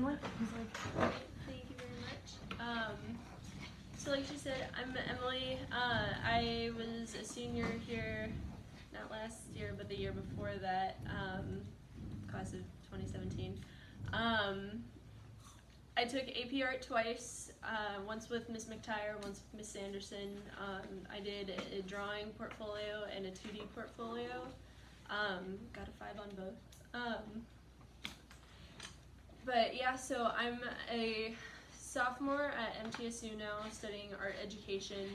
Emily? Thank you very much. So like she said, I'm Emily. I was a senior here, not last year, but the year before that, class of 2017. I took AP Art twice, once with Ms. McTire, once with Ms. Sanderson. I did a drawing portfolio and a 2D portfolio. Got a 5 on both. But yeah, so I'm a sophomore at MTSU now, studying art education.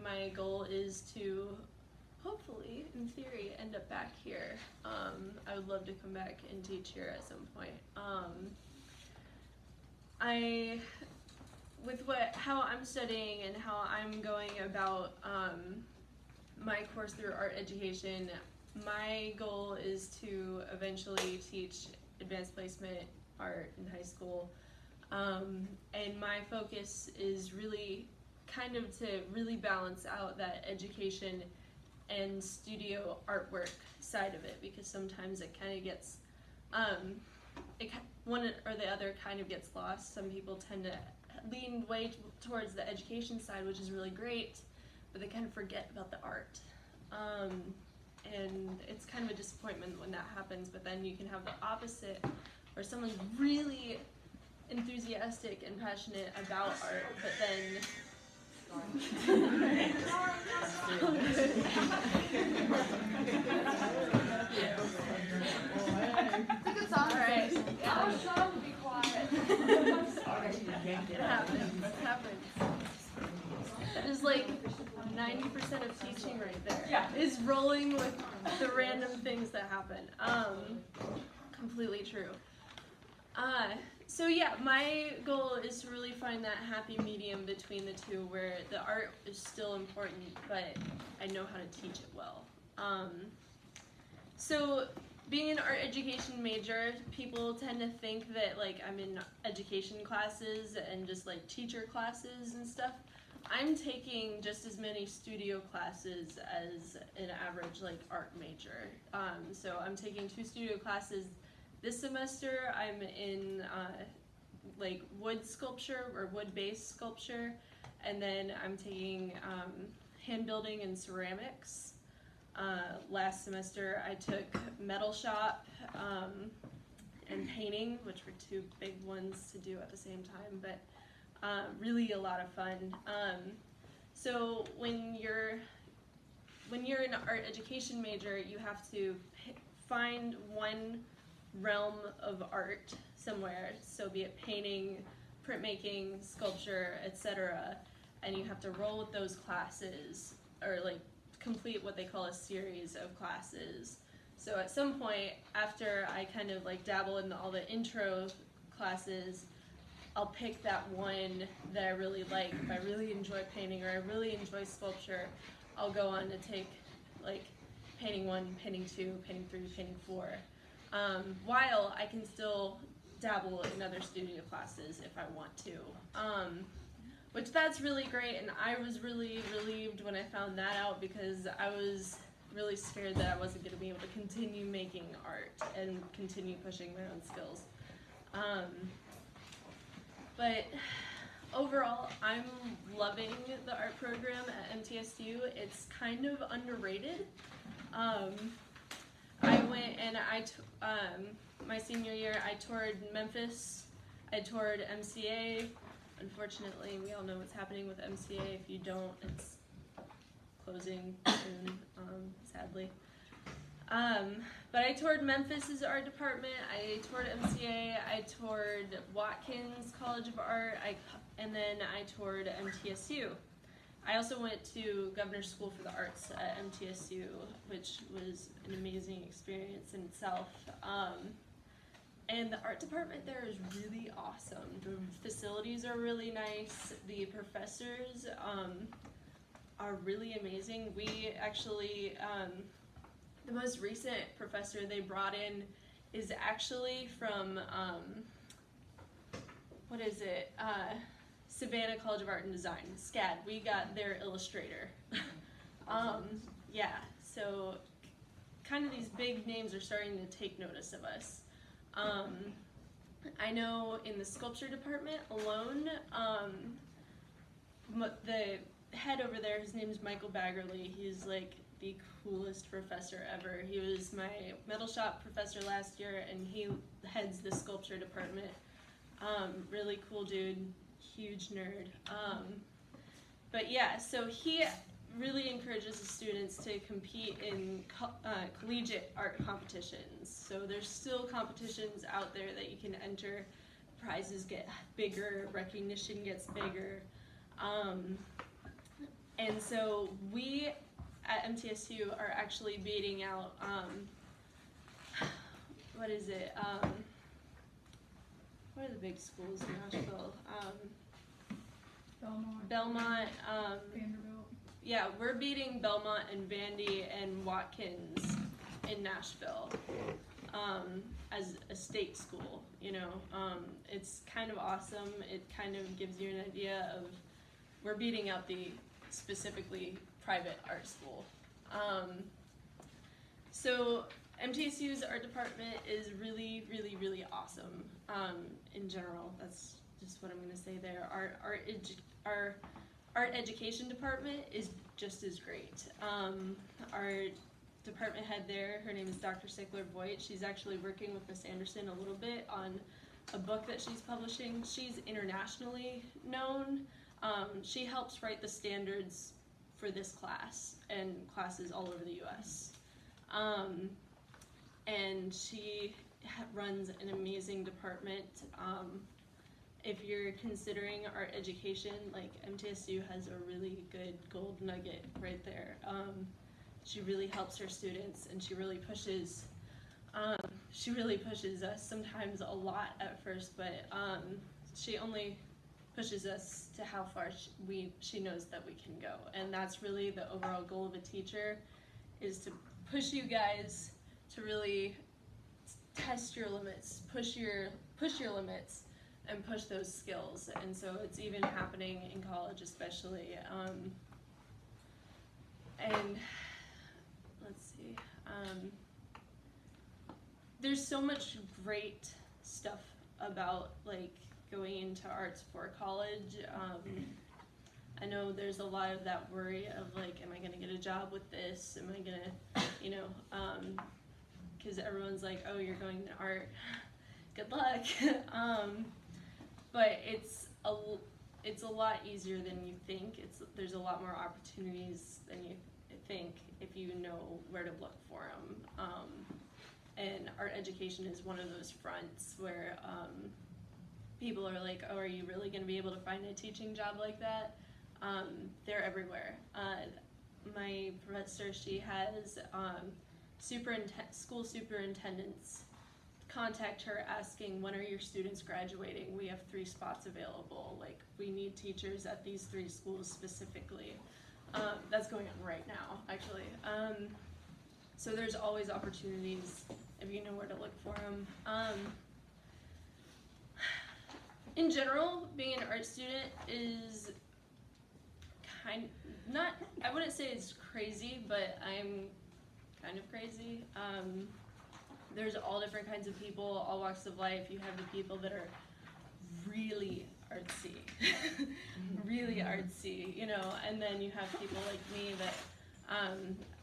My goal is to hopefully, in theory, end up back here. I would love to come back and teach here at some point. How I'm studying and how I'm going about my course through art education, my goal is to eventually teach advanced placement art in high school. And my focus is really kind of to really balance out that education and studio artwork side of it, because sometimes it kind of gets, one or the other kind of gets lost. Some people tend to lean way towards the education side, which is really great, but they kind of forget about the art. And it's kind of a disappointment when that happens, but then you can have the opposite, where someone's really enthusiastic and passionate about art, but then Alright. I was trying to be quiet. It happens. That is like 90% of teaching right there. Yeah. Is rolling with the random things that happen. Completely true. So yeah, my goal is to really find that happy medium between the two, where the art is still important, but I know how to teach it well. So being an art education major, people tend to think that like I'm in education classes and just like teacher classes and stuff. I'm taking just as many studio classes as an average like art major. So I'm taking 2 studio classes this semester. I'm in like wood sculpture or wood-based sculpture, and then I'm taking hand building and ceramics. Last semester I took metal shop and painting, which were 2 big ones to do at the same time, but really a lot of fun. So when you're an art education major, you have to find one realm of art somewhere, so be it painting, printmaking, sculpture, etc., and you have to roll with those classes, or like complete what they call a series of classes. So at some point, after I kind of like dabble in all the intro classes, I'll pick that one that I really like. If I really enjoy painting or I really enjoy sculpture, I'll go on to take like painting 1, painting 2, painting 3, painting 4. While I can still dabble in other studio classes if I want to. Which that's really great, and I was really relieved when I found that out, because I was really scared that I wasn't going to be able to continue making art and continue pushing my own skills. But overall, I'm loving the art program at MTSU. It's kind of underrated. I went and my senior year, I toured Memphis, I toured MCA. Unfortunately, we all know what's happening with MCA. If you don't, it's closing soon, sadly. But I toured Memphis's art department, I toured MCA, I toured Watkins College of Art, and then I toured MTSU. I also went to Governor's School for the Arts at MTSU, which was an amazing experience in itself. And the art department there is really awesome. The facilities are really nice. The professors are really amazing. We actually, the most recent professor they brought in is actually from, Savannah College of Art and Design, SCAD. We got their illustrator. Yeah, so kind of these big names are starting to take notice of us. I know in the sculpture department alone, the head over there, his name is Michael Baggerly. He's like the coolest professor ever. He was my metal shop professor last year, and he heads the sculpture department. Really cool dude, huge nerd. But yeah, so he really encourages the students to compete in collegiate art competitions. So there's still competitions out there that you can enter. Prizes get bigger, recognition gets bigger. And so we at MTSU are actually beating out, what is it? What are the big schools in Nashville? Belmont. Vanderbilt. Yeah, we're beating Belmont and Vandy and Watkins in Nashville as a state school, you know. It's kind of awesome. It kind of gives you an idea of, we're beating out the specifically private art school. So MTSU's art department is really, really, really awesome in general. That's just what I'm going to say there. Our art education department is just as great. Our department head there, her name is Dr. Sickler-Voigt. She's actually working with Miss Anderson a little bit on a book that she's publishing. She's internationally known. She helps write the standards for this class and classes all over the US. And she runs an amazing department. If you're considering art education, like MTSU has a really good gold nugget right there. She really helps her students, and she really pushes us, sometimes a lot at first, but she only pushes us to how far she knows that we can go. And that's really the overall goal of a teacher, is to push you guys to really test your limits, push your limits, and push those skills. And so it's even happening in college especially. And let's see, there's so much great stuff about like going into arts for college. I know there's a lot of that worry of like, am I gonna get a job with this? Am I gonna, you know, because everyone's like, oh, you're going to art, good luck. But it's a lot easier than you think. There's a lot more opportunities than you think if you know where to look for them. And art education is one of those fronts where people are like, oh, are you really going to be able to find a teaching job like that? They're everywhere. My professor, she has school superintendents contact her asking, when are your students graduating? We have 3 spots available. Like, we need teachers at these 3 schools specifically. That's going on right now, actually. So there's always opportunities if you know where to look for them. In general, being an art student is I wouldn't say it's crazy, but I'm kind of crazy. There's all different kinds of people, all walks of life. You have the people that are really artsy, really artsy, you know, and then you have people like me that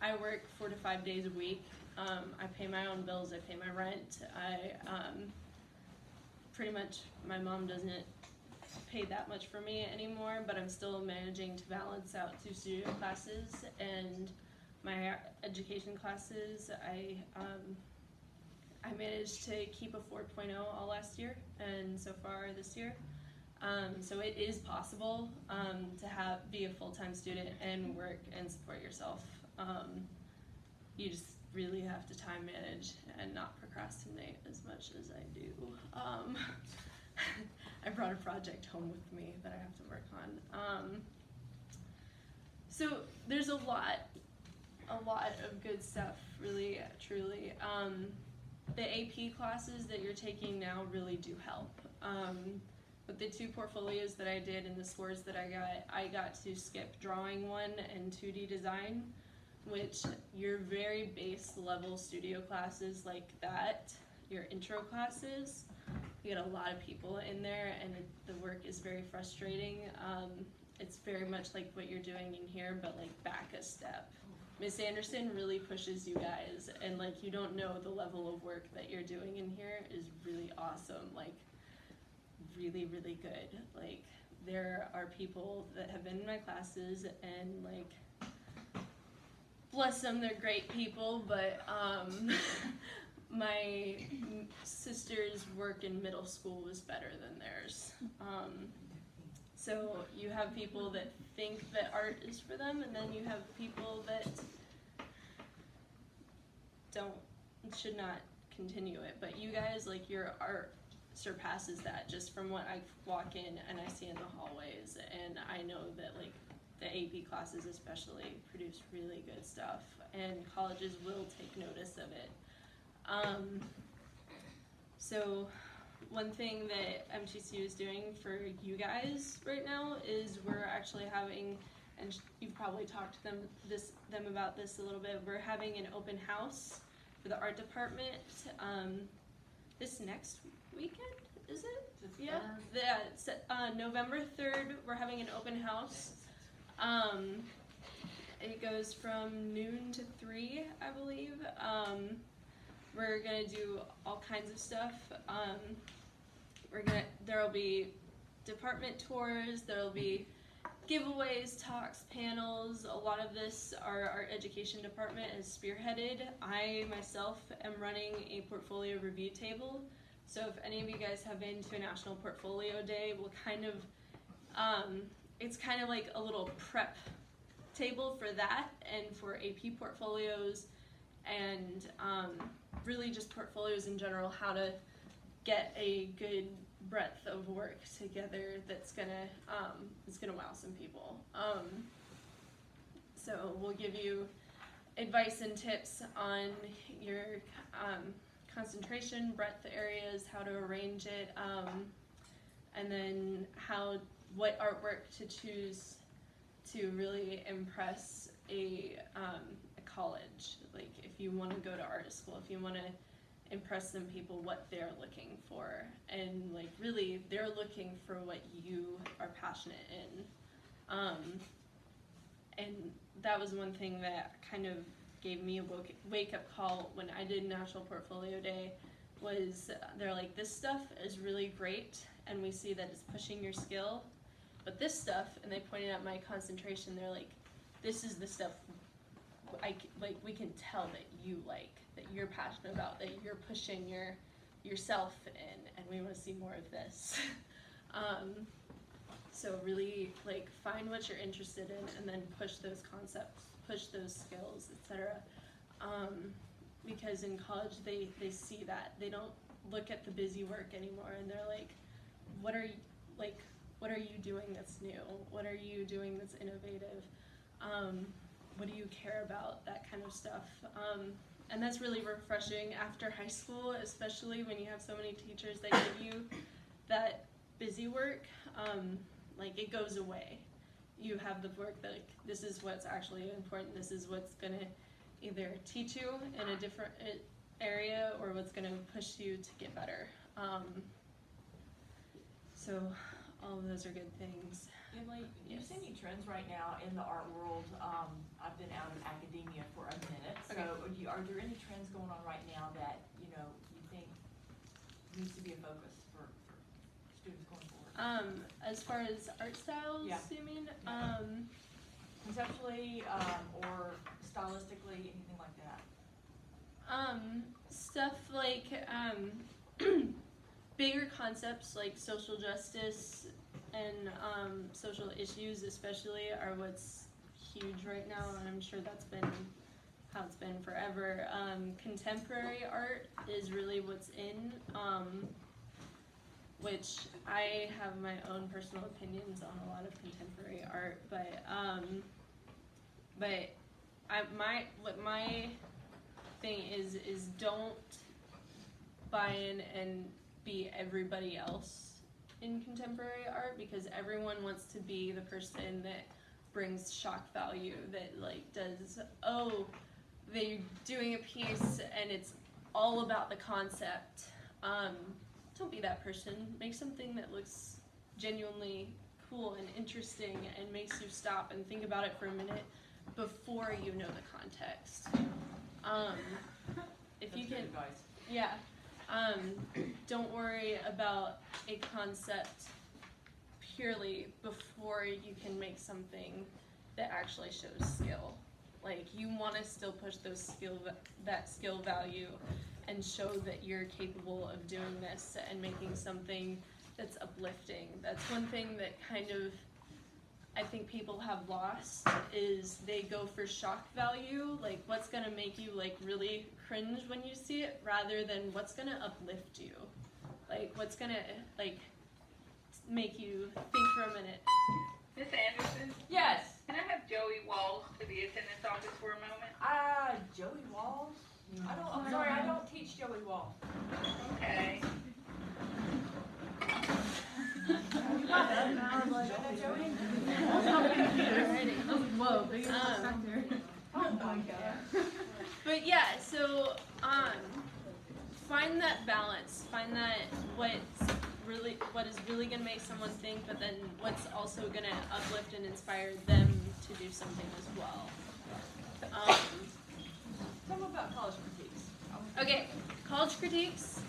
I work 4 to 5 days a week. I pay my own bills, I pay my rent. Pretty much my mom doesn't pay that much for me anymore, but I'm still managing to balance out 2 studio classes and my education classes. I managed to keep a 4.0 all last year and so far this year. So it is possible to be a full-time student and work and support yourself. You just really have to time manage and not procrastinate as much as I do. I brought a project home with me that I have to work on. So there's a lot of good stuff, really, truly. The AP classes that you're taking now really do help. With the 2 portfolios that I did and the scores that I got to skip drawing 1 and 2D design, which your very base level studio classes like that, your intro classes, you get a lot of people in there, and the work is very frustrating. It's very much like what you're doing in here, but like back a step. Miss Anderson really pushes you guys, and like you don't know the level of work that you're doing in here is really awesome, like really, really good. Like there are people that have been in my classes, and like bless them, they're great people, but my sister's work in middle school was better than theirs. So you have people that think that art is for them, and then you have people that should not continue it. But you guys, like, your art surpasses that just from what I walk in and I see in the hallways, and I know that like the AP classes especially produce really good stuff, and colleges will take notice of it. So one thing that MTSU is doing for you guys right now is we're actually having, and you've probably talked to them about this a little bit, we're having an open house for the art department this next weekend, is it? Yeah, November 3rd, we're having an open house. It goes from noon to 3, I believe. We're gonna do all kinds of stuff. There'll be department tours, there'll be giveaways, talks, panels. A lot of this our education department is spearheaded. I myself am running a portfolio review table. So if any of you guys have been to a National Portfolio Day, we'll kind of, it's kind of like a little prep table for that and for AP portfolios, and really just portfolios in general, how to get a good breadth of work together that's gonna wow some people. So we'll give you advice and tips on your concentration, breadth areas, how to arrange it, and then what artwork to choose to really impress a college. Like if you want to go to art school, if you want to impress some people, what they're looking for, and like really they're looking for what you are passionate in. And that was one thing that kind of gave me a wake-up call when I did National Portfolio Day, was they're like, this stuff is really great and we see that it's pushing your skill, but this stuff, and they pointed out my concentration, they're like, this is the stuff we can tell that you like, that you're passionate about, that you're pushing yourself in, and we want to see more of this. So really like find what you're interested in and then push those concepts, push those skills, etc. Because in college they see that. They don't look at the busy work anymore, and they're like, what are you doing that's new? What are you doing that's innovative? What do you care about? That kind of stuff. And that's really refreshing after high school, especially when you have so many teachers that give you that busy work. Like it goes away. You have the work that like, this is what's actually important. This is what's gonna either teach you in a different area or what's gonna push you to get better. So all of those are good things. Emily, do you see any trends right now in the art world? I've been out of academia for a minute, so okay. Are there any trends going on right now that you think needs to be a focus for students going forward? As far as art styles, yeah. You mean? Yeah. Conceptually or stylistically, anything like that? Stuff like bigger concepts like social justice and social issues especially are what's huge right now, and I'm sure that's been how it's been forever. Contemporary art is really what's in, which I have my own personal opinions on a lot of contemporary art, but my thing is don't buy in and be everybody else in contemporary art, because everyone wants to be the person that brings shock value, that like does, oh, they're doing a piece and it's all about the concept. don't be that person. Make something that looks genuinely cool and interesting and makes you stop and think about it for a minute before you know the context. If That's you good can, advice. yeah. Don't worry about a concept purely before you can make something that actually shows skill. Like, you want to still push that skill value and show that you're capable of doing this and making something that's uplifting. That's one thing that kind of I think people have lost, is they go for shock value, like what's gonna make you like really cringe when you see it, rather than what's gonna uplift you. Like what's gonna like make you think for a minute. Miss Anderson, Yes. can I have Joey Walls to the attendance office for a moment? Joey Walls? I'm sorry, I don't teach Joey Walls. Okay. Whoa, big Oh my God. But yeah, so find that balance. Find that what is really gonna make someone think, but then what's also gonna uplift and inspire them to do something as well. Tell me about college critiques. Okay, college critiques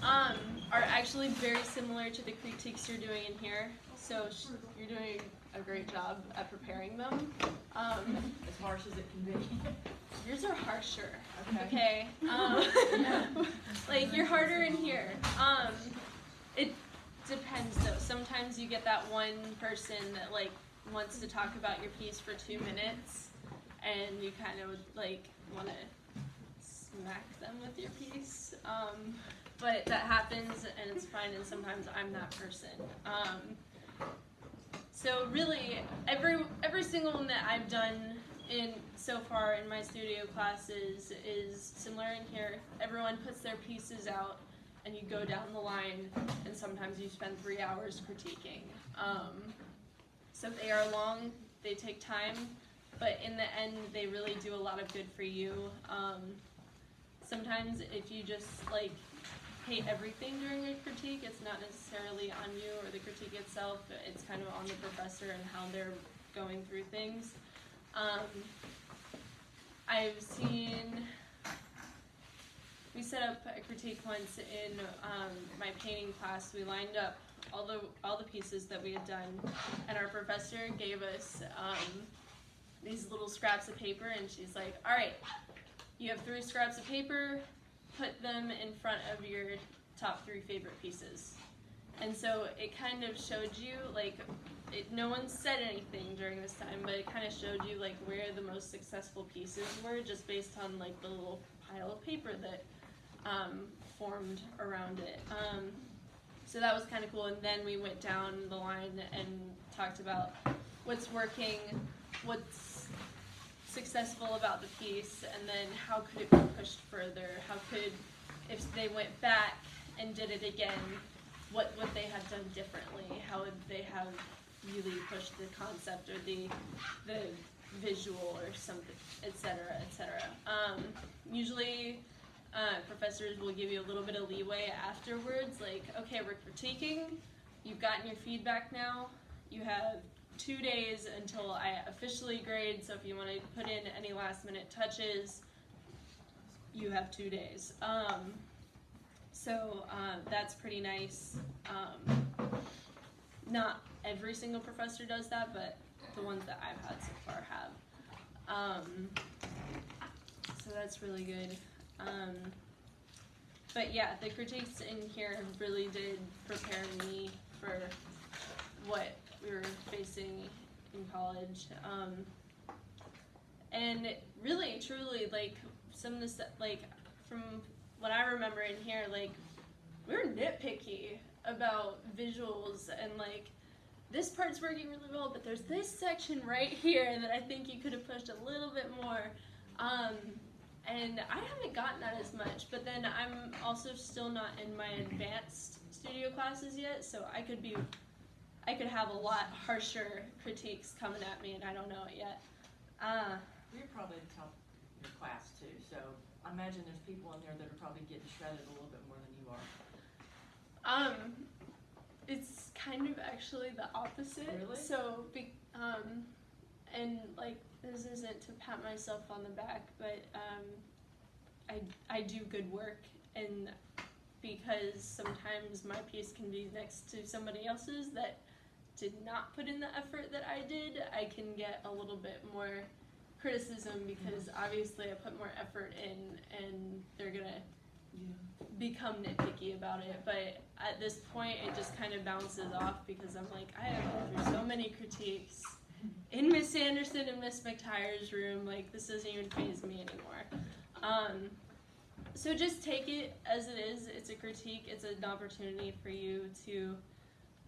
are actually very similar to the critiques you're doing in here. So you're doing a great job at preparing them. As harsh as it can be. Yours are harsher. Okay. Like you're harder in here. It depends though. Sometimes you get that one person that like wants to talk about your piece for 2 minutes, and you kind of like want to smack them with your piece. But that happens and it's fine, and sometimes I'm that person. So really, every single one that I've done so far in my studio classes is similar in here. Everyone puts their pieces out, and you go down the line, and sometimes you spend 3 hours critiquing. So they are long, they take time, but in the end, they really do a lot of good for you. Sometimes if you just like hate everything during a critique, it's not necessarily on you or the critique itself, it's kind of on the professor and how they're going through things. I've seen, we set up a critique once in my painting class. We lined up all the pieces that we had done, and our professor gave us these little scraps of paper, and she's like, all right, you have 3 scraps of paper, put them in front of your top 3 favorite pieces. And so it kind of showed you, like, no one said anything during this time, but it kind of showed you like where the most successful pieces were, just based on like the little pile of paper that formed around it. So that was kind of cool. And then we went down the line and talked about what's working, what's successful about the piece, and then how could it be pushed further? How could, if they went back and did it again, what would they have done differently? How would they have really pushed the concept or the visual or something, etc., etc. Usually professors will give you a little bit of leeway afterwards, like, okay, we're critiquing, you've gotten your feedback now, you have 2 days until I officially grade, so if you want to put in any last minute touches, you have 2 days. So that's pretty nice. Not every single professor does that, but the ones that I've had so far have. So that's really good. But yeah, the critiques in here really did prepare me for what we were facing in college. And really, truly, like, some of the stuff, like, from what I remember in here, like, we were nitpicky about visuals, and like, this part's working really well, but there's this section right here that I think you could have pushed a little bit more. And I haven't gotten that as much, but then I'm also still not in my advanced studio classes yet, so I could have a lot harsher critiques coming at me, and I don't know it yet. You're probably the top of your class too, so I imagine there's people in there that are probably getting shredded a little bit more than you are. It's kind of actually the opposite. Really? So, and like this isn't to pat myself on the back, but I do good work, and because sometimes my piece can be next to somebody else's that did not put in the effort that I did, I can get a little bit more criticism because obviously I put more effort in, and they're gonna become nitpicky about it. But at this point, it just kind of bounces off because I'm like, I have gone through so many critiques in Miss Anderson and Miss McTire's room. Like, this doesn't even faze me anymore. So just take it as it is. It's a critique. It's an opportunity for you to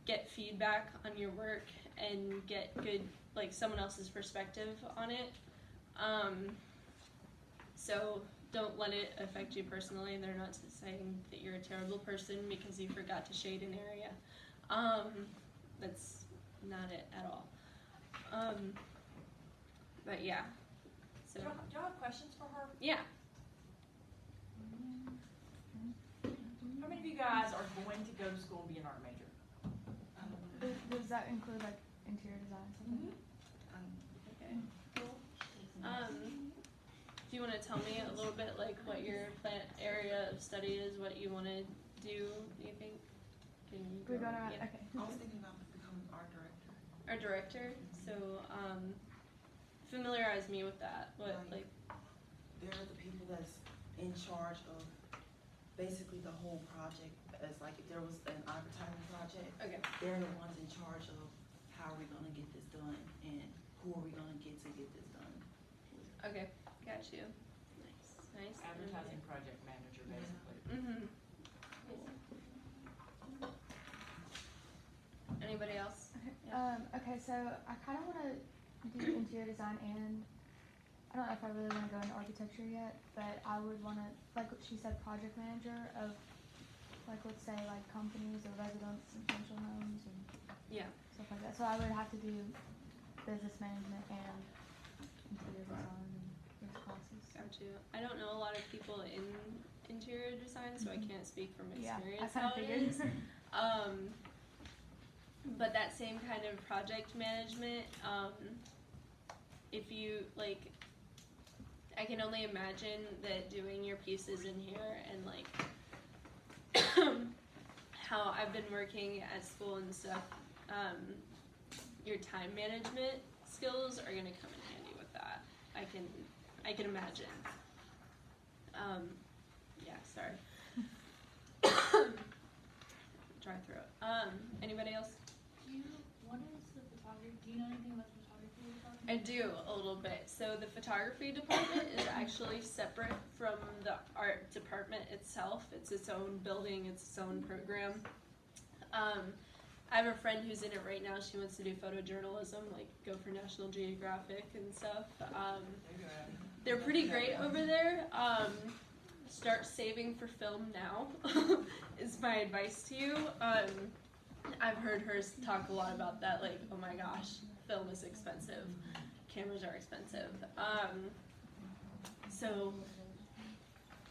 get feedback on your work and get good, like, someone else's perspective on it. So don't let it affect you personally. They're not saying that you're a terrible person because you forgot to shade an area. That's not it at all. But yeah. So Do y'all have questions for her? yeah. How many of you guys are going to go to school and be an art major? Does that include like interior design? Something? Okay. Cool. Do you want to tell me a little bit like what your area of study is, what you want to do, you think? Can you We're gonna, yeah. okay. I was thinking about becoming art director. Art director? So, familiarize me with that. What, like? They're the people that's in charge of basically the whole project. As like if there was an advertising project, Okay. they're the ones in charge of how are we gonna get this done and who are we gonna get this done. Okay. Got you. Nice. Nice. Advertising project manager, basically. Mm-hmm. Cool. Anybody else? Okay, so I kind of want to do interior design, and I don't know if I really want to go into architecture yet, but I would want to, like what she said, project manager of, like, let's say, like companies or residents and potential homes and Yeah. stuff like that. So I would have to do business management and interior design and those classes. Got you. I don't know a lot of people in interior design, so I can't speak from Yeah, I experience kind how of it figured. is. But that same kind of project management, if you, like, I can only imagine that doing your pieces in here and, like, how I've been working at school and stuff, your time management skills are gonna come in handy with that. I can imagine. Yeah, sorry. Dry throat. Anybody else? What is the photography? Do you know anything about the photography department? I do, a little bit. So the photography department is actually separate from the art department itself. It's its own building, it's its own program. I have a friend who's in it right now. She wants to do photojournalism, like go for National Geographic and stuff. They're pretty great over there. Start saving for film now is my advice to you. I've heard her talk a lot about that, like, oh my gosh, film is expensive, cameras are expensive.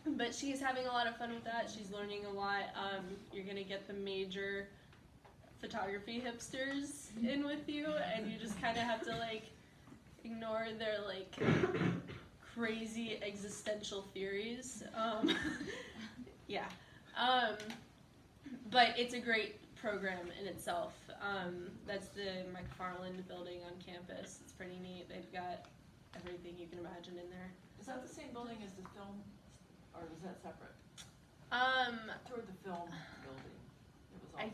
But she's having a lot of fun with that. She's learning a lot. You're gonna get the major photography hipsters in with you, and you just kind of have to, like, ignore their, like, crazy existential theories. Yeah. But it's a great program in itself. That's the McFarland building on campus. It's pretty neat. They've got everything you can imagine in there. Is that the same building as the film, or is that separate? I Toward the film building. It was awesome.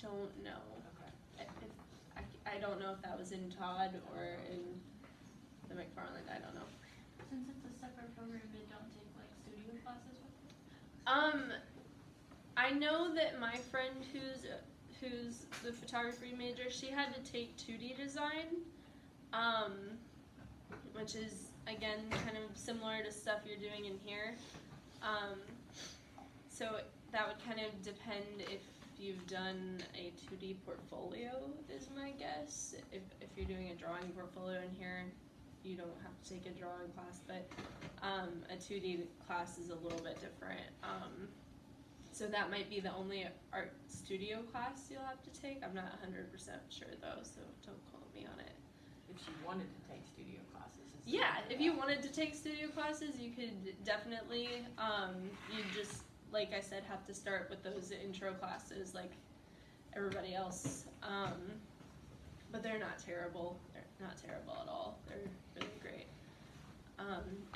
don't know. Okay. I don't know if that was in Todd or in the McFarland. I don't know. Since it's a separate program, they don't take like studio classes with it? I know that my friend who's the photography major, she had to take 2D design, which is, again, kind of similar to stuff you're doing in here. So that would kind of depend if you've done a 2D portfolio, is my guess. If you're doing a drawing portfolio in here, you don't have to take a drawing class, but a 2D class is a little bit different. So that might be the only art studio class you'll have to take. I'm not 100% sure though, so don't quote me on it. If she wanted to take studio classes. and stuff Yeah, like if you that. wanted to take studio classes, you could definitely, you just, like I said, have to start with those intro classes like everybody else. But they're not terrible. They're not terrible at all. They're really great.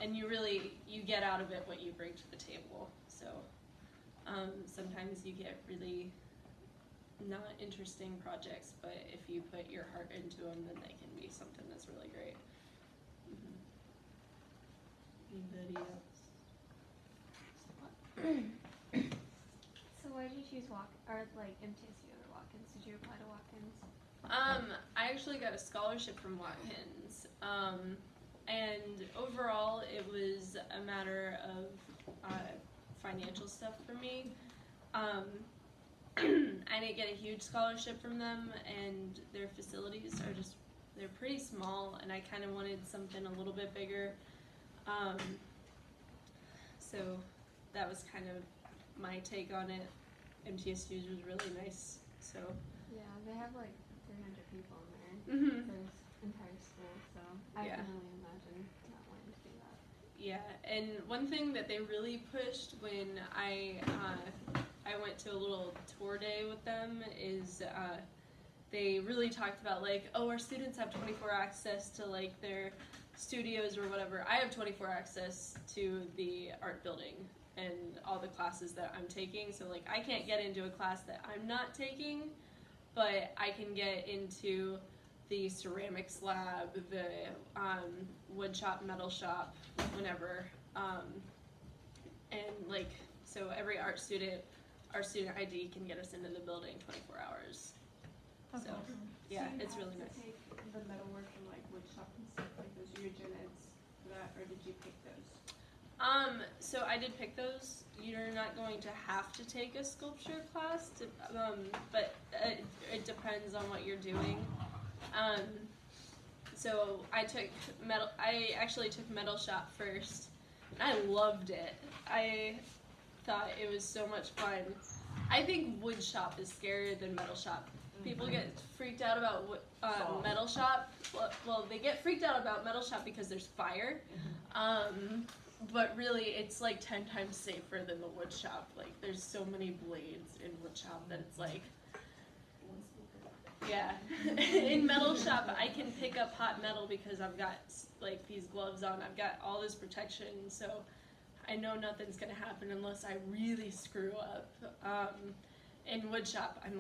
And you get out of it what you bring to the table. So sometimes you get really not interesting projects, but if you put your heart into them, then they can be something that's really great. Anybody else? So why did you choose MTSU over Watkins? Did you apply to Watkins? I actually got a scholarship from Watkins, and overall it was a matter of financial stuff for me. I didn't get a huge scholarship from them, and their facilities are they're pretty small, and I kind of wanted something a little bit bigger. So that was kind of my take on it. MTSU's was really nice, so. Yeah, they have like 300 people in there Mm-hmm. for this entire school, so I Yeah. can only imagine not wanting to do that. Yeah, and one thing that they really pushed when I went to a little tour day with them is they really talked about our students have 24 access to their studios or whatever. I have 24 access to the art building and all the classes that I'm taking. So I can't get into a class that I'm not taking, but I can get into the ceramics lab, the wood shop, metal shop, whenever. And so every art student ID can get us into the building 24 hours. That's So, awesome. yeah, So you it's had really to nice. take the metalwork and wood shop and stuff, those are your gen eds for that, or did you pick those? So I did pick those. You're not going to have to take a sculpture class, but it depends on what you're doing. So I took metal. I actually took metal shop first, and I loved it. I thought it was so much fun. I think wood shop is scarier than metal shop. People get freaked out about metal shop. Well, they get freaked out about metal shop because there's fire. But really, it's 10 times safer than the wood shop. There's so many blades in wood shop that it's yeah. In metal shop, I can pick up hot metal because I've got these gloves on. I've got all this protection, so I know nothing's gonna happen unless I really screw up. In wood shop, I'm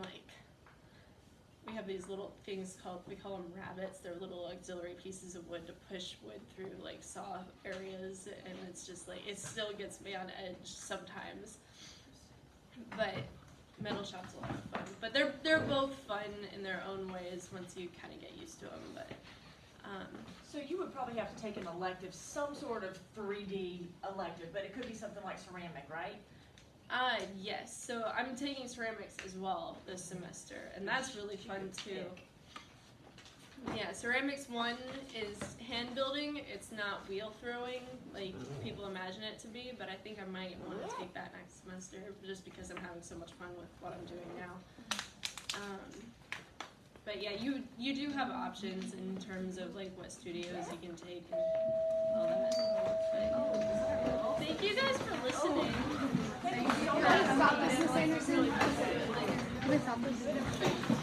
we have these little things we call them rabbits. They're little auxiliary pieces of wood to push wood through saw areas, and it's just it still gets me on edge sometimes. But metal shop's a lot of fun. But they're both fun in their own ways once you kind of get used to them. But So you would probably have to take an elective, some sort of 3D elective, but it could be something like ceramic, right? yes. So I'm taking ceramics as well this semester, and that's really fun too. Yeah, ceramics 1 is hand building. It's not wheel throwing like people imagine it to be, but I think I might want to take that next semester just because I'm having so much fun with what I'm doing now. But yeah, you do have options in terms of what studios you can take and all that. But thank you guys for listening. Stop this, Miss Anderson. Stop this.